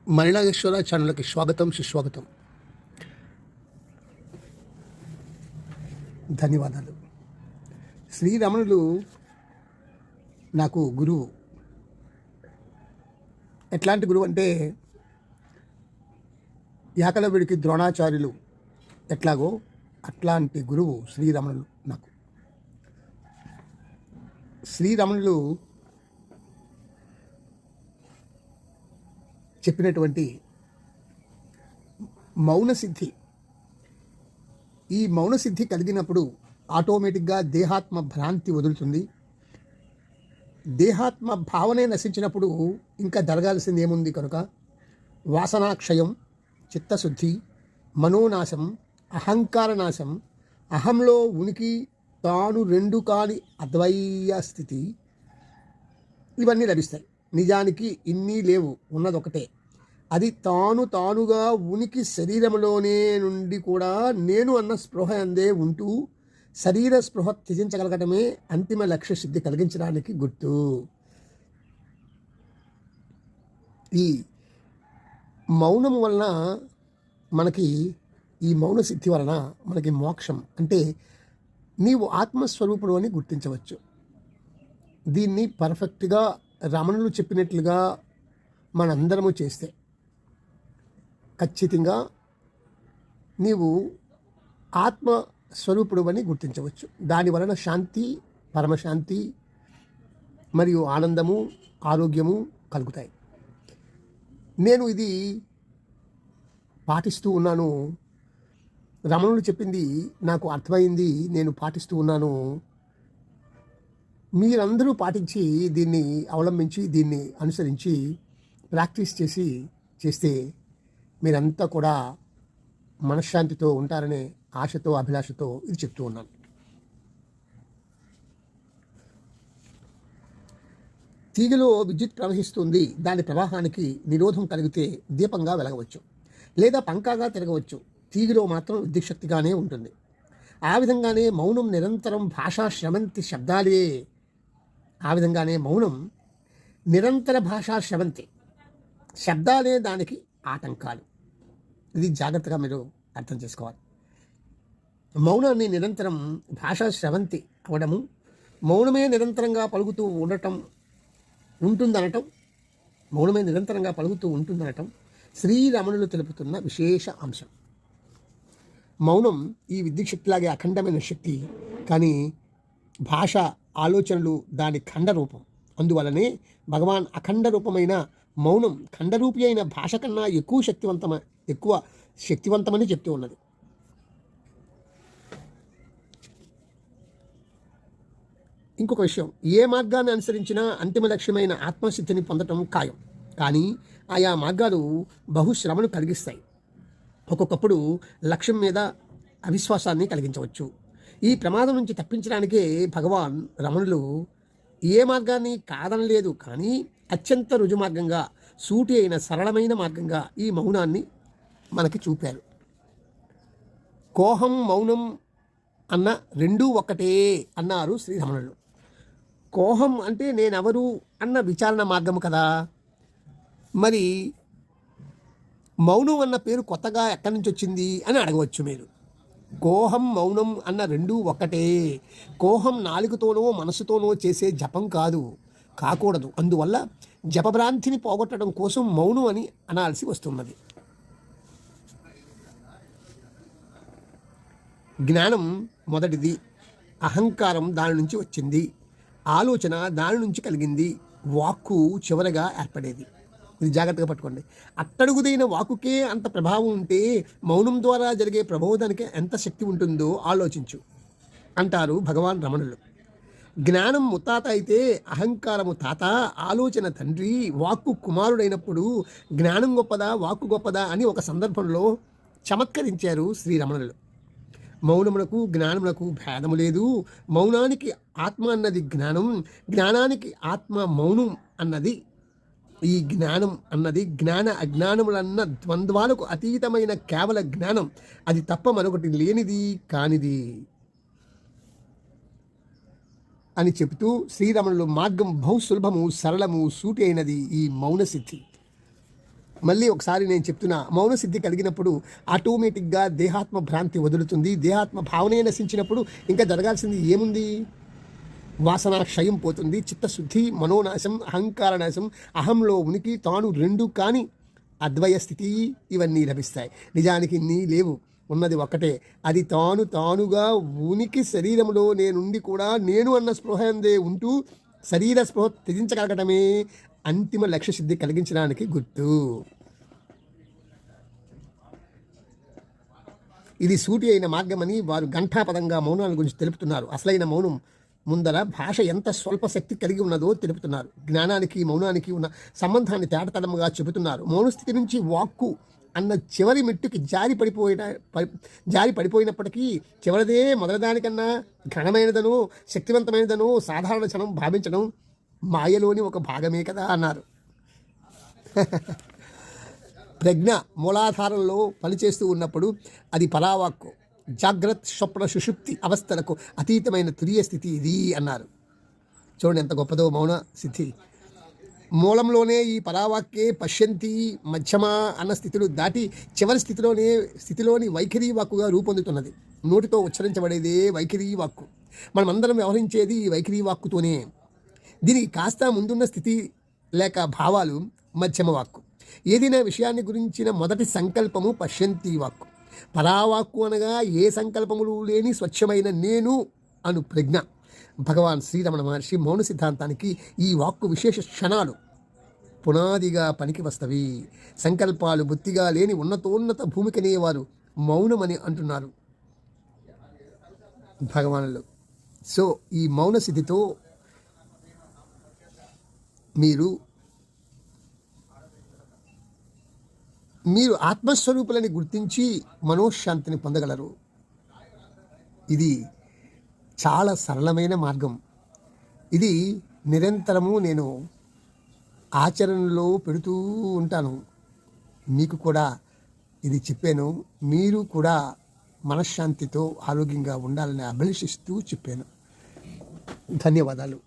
మణినాగేశ్వర ఛానల్కి స్వాగతం, సుస్వాగతం. ధన్యవాదాలు. శ్రీరమణులు నాకు గురువు. ఎట్లాంటి గురువు అంటే, ఏకలవ్యుడికి ద్రోణాచార్యులు ఎట్లాగో అట్లాంటి గురువు శ్రీరమణులు నాకు. శ్రీరమణులు చెప్పినటువంటి మౌనసిద్ధి, ఈ మౌనసిద్ధి కలిగినప్పుడు ఆటోమేటిక్గా దేహాత్మ భ్రాంతి వదులుతుంది. దేహాత్మ భావనే నశించినప్పుడు ఇంకా జరగాల్సింది ఏముంది కనుక వాసనాక్షయం, చిత్తశుద్ధి, మనోనాశం, అహంకార నాశం, అహంలో ఉనికి తాను రెండు కాని అద్వైయ స్థితి, ఇవన్నీ లభిస్తాయి. నిజానికి ఇన్ని లేవు, ఉన్నదొకటే. అది తానుగా ఉనికి శరీరంలోనే నుండి కూడా నేను అన్న స్పృహ అందే ఉంటూ శరీర స్పృహ త్యజించగలగటమే అంతిమ లక్ష్య సిద్ధి కలిగించడానికి గుర్తు. ఈ మౌనం వలన మనకి, ఈ మౌన సిద్ధి వలన మనకి మోక్షం అంటే నీవు ఆత్మస్వరూపుడు అని గుర్తించవచ్చు. దీన్ని పర్ఫెక్ట్గా రమణులు చెప్పినట్లుగా మనందరము చేస్తే ఖచ్చితంగా నీవు ఆత్మస్వరూపుడు అని గుర్తించవచ్చు. దాని వలన శాంతి, పరమశాంతి మరియు ఆనందము, ఆరోగ్యము కలుగుతాయి. నేను ఇది పాటిస్తూ ఉన్నాను. రమణులు చెప్పింది నాకు అర్థమైంది, నేను పాటిస్తూ ఉన్నాను. మీరందరూ పాటించి దీన్ని అవలంబించి దీన్ని అనుసరించి ప్రాక్టీస్ చేస్తే మీరంతా కూడా మనశ్శాంతితో ఉంటారనే ఆశతో, అభిలాషతో ఇది చెప్తూ ఉన్నాను. తీగలో విద్యుత్ ప్రవహిస్తుంది, దాని ప్రవాహానికి నిరోధం కలిగితే దీపంగా వెలగవచ్చు లేదా పంకాగా తిరగవచ్చు. తీగలో మాత్రం విద్యుత్ శక్తిగానే ఉంటుంది. ఆ విధంగానే మౌనం నిరంతరం భాషా శ్రవంతి శబ్దాలే. ఆ విధంగానే మౌనం నిరంతర భాషా శ్రవంతి శబ్దాలే దానికి ఆటంకాలు. ఇది జాగ్రత్తగా మీరు అర్థం చేసుకోవాలి. మౌనాన్ని నిరంతరం భాషా శ్రవంతి అవడము, మౌనమే నిరంతరంగా పలుకుతూ ఉంటుందనటం శ్రీరమణులు తెలుపుతున్న విశేష అంశం. మౌనం ఈ విద్యుత్ శక్తిలాగే అఖండమైన శక్తి, కానీ భాష, ఆలోచనలు దాని ఖండరూపం. అందువలనే భగవాన్ అఖండ రూపమైన మౌనం ఖండరూపి అయిన భాష కన్నా ఎక్కువ శక్తివంతమని చెప్తూ ఉన్నది. ఇంకొక విషయం, ఏ మార్గాన్ని అనుసరించినా అంతిమ లక్ష్యమైన ఆత్మసిద్ధిని పొందటం ఖాయం. కానీ ఆయా మార్గాలు బహుశ్రమను కలిగిస్తాయి. ఒక్కొక్కప్పుడు లక్ష్యం మీద అవిశ్వాసాన్ని కలిగించవచ్చు. ఈ ప్రమాదం నుంచి తప్పించడానికే భగవాన్ రమణులు ఏ మార్గాన్ని కాదనలేదు, కానీ అత్యంత రుజుమార్గంగా, సూటి అయిన సరళమైన మార్గంగా ఈ మౌనాన్ని మనకి చూపారు. కోహం, మౌనం అన్న రెండూ ఒక్కటే అన్నారు శ్రీరమణులు. కోహం అంటే నేనెవరు అన్న విచారణ మార్గము కదా. మరి మౌనం అన్న పేరు కొత్తగా ఎక్కడి నుంచి వచ్చింది అని అడగవచ్చు మీరు. కోహం, మౌనం అన్న రెండూ ఒక్కటే. కోహం నాలుగుతోనో మనసుతోనో చేసే జపం కాకూడదు. అందువల్ల జపభ్రాంతిని పోగొట్టడం కోసం మౌనం అని అనాల్సి వస్తున్నది. జ్ఞానం మొదటిది, అహంకారం దాని నుంచి వచ్చింది, ఆలోచన దాని నుంచి కలిగింది, వాక్కు చివరగా ఏర్పడేది. ఇది జాగ్రత్తగా పట్టుకోండి. అట్టడుగుదైన వాకుకే అంత ప్రభావం ఉంటే మౌనం ద్వారా జరిగే ప్రబోధానికి ఎంత శక్తి ఉంటుందో ఆలోచించు అంటారు భగవాన్ రమణులు. జ్ఞానం ముత్తాత అయితే అహంకారము తాత, ఆలోచన తండ్రి, వాక్కు కుమారుడైనప్పుడు జ్ఞానం గొప్పదా, వాక్కు గొప్పదా అని ఒక సందర్భంలో చమత్కరించారు శ్రీరమణులు. మౌనమునకు జ్ఞానమునకు భేదము లేదు. మౌనానికి ఆత్మ అన్నది జ్ఞానం, జ్ఞానానికి ఆత్మ మౌనం అన్నది. ఈ జ్ఞానం అన్నది జ్ఞాన అజ్ఞానములన్న ద్వంద్వాలకు అతీతమైన కేవల జ్ఞానం. అది తప్ప మరొకటి లేనిది, కానిది అని చెబుతూ శ్రీరమణులు మార్గం బహు సులభము, సరళము, సూటి అయినది ఈ మౌన సిద్ధి. మళ్ళీ ఒకసారి నేను చెప్తున్నా, మౌన సిద్ధి కలిగినప్పుడు ఆటోమేటిక్గా దేహాత్మ భ్రాంతి వదులుతుంది. దేహాత్మ భావనే నశించినప్పుడు ఇంకా జరగాల్సింది ఏముంది? వాసన క్షయం పోతుంది, చిత్తశుద్ధి, మనోనాశం, అహంకార నాశం, అహంలో ఉనికి తాను రెండు కాని అద్వయ స్థితి ఇవన్నీ లభిస్తాయి. నిజానికి నీ లేవు, ఉన్నది ఒక్కటే, అది తానుగా ఉనికి శరీరంలో నేనుండి కూడా నేను అన్న స్పృహందే ఉంటూ శరీర స్పృహ త్యజించగలగటమే అంతిమ లక్ష్య సిద్ధి కలిగించడానికి గుర్తు. ఇది సూటి అయిన మార్గమని వారు ఘంటాపదంగా మౌనాల గురించి తెలుపుతున్నారు. అసలైన మౌనం ముందర భాష ఎంత స్వల్ప శక్తి కలిగి ఉన్నదో తెలుపుతున్నారు. జ్ఞానానికి మౌనానికి ఉన్న సంబంధాన్ని తేటతెల్లముగా చెబుతున్నారు. మౌనస్థితి నుంచి వాక్కు అన్న చివరి మెట్టుకి జారి పడిపోయినప్పటికీ చివరిదే మొదటిదానికన్నా ఘనమైనదనో శక్తివంతమైనదనో సాధారణ క్షణం భావించడం మాయలోని ఒక భాగమే కదా అన్నారు. ప్రజ్ఞ మూలాధారంలో పనిచేస్తూ ఉన్నప్పుడు అది పరావాక్కు, జాగ్రత్త స్వప్న సుషుప్తి అవస్థలకు అతీతమైన తురియ స్థితి ఇది అన్నారు. చూడండి ఎంత గొప్పదో మౌన స్థితి. మూలంలోనే ఈ పరావాక్యే పశ్యంతి మధ్యమ అన్న స్థితులు దాటి చివరి స్థితిలోని వైఖరి వాక్కుగా రూపొందుతున్నది. నోటితో ఉచ్చరించబడేదే వైఖరి వాక్కు. మనమందరం వ్యవహరించేది ఈ వైఖరి వాక్కుతోనే. దీనికి కాస్త ముందున్న స్థితి లేక భావాలు మధ్యమ వాక్కు. ఏదైనా విషయాన్ని గురించిన మొదటి సంకల్పము పశ్యంతి వాక్కు. పరావాక్కు అనగా ఏ సంకల్పములు లేని స్వచ్ఛమైన నేను అను ప్రజ్ఞ. భగవాన్ శ్రీరమణ మహర్షి మౌన సిద్ధాంతానికి ఈ వాక్కు విశేష క్షణాలు పునాదిగా పనికి వస్తవి. సంకల్పాలు బొత్తిగా లేని ఉన్నతోన్నత భూమికనే వారు మౌనమని అంటున్నారు భగవానులు. సో ఈ మౌన స్థితితో మీరు ఆత్మస్వరూపులని గుర్తించి మనోశాంతిని పొందగలరు. ఇది చాలా సరళమైన మార్గం. ఇది నిరంతరము నేను ఆచరణలో పెడుతూ ఉంటాను. మీకు కూడా ఇది చెప్పాను. మీరు కూడా మనశ్శాంతితో ఆరోగ్యంగా ఉండాలని అభిలషిస్తూ చెప్పాను. ధన్యవాదాలు.